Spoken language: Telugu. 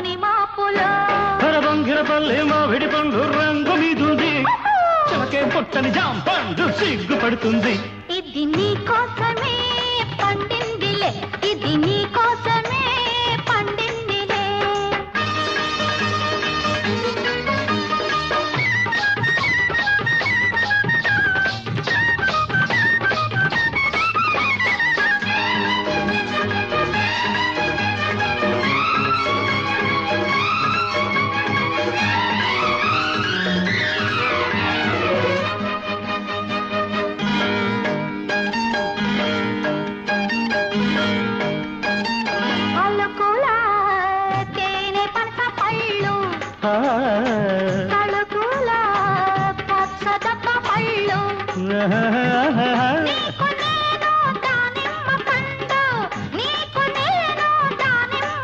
లోని మాపులో బంగిరపల్లి మామిడి పండు రంగు మీదుంది చెమకే పొట్టని జాంపండు సిగ్గుపడుతుంది ఇది నీ కోసమే పండిందిలే ఇది నీ కోసమే పండిందిలే ఆ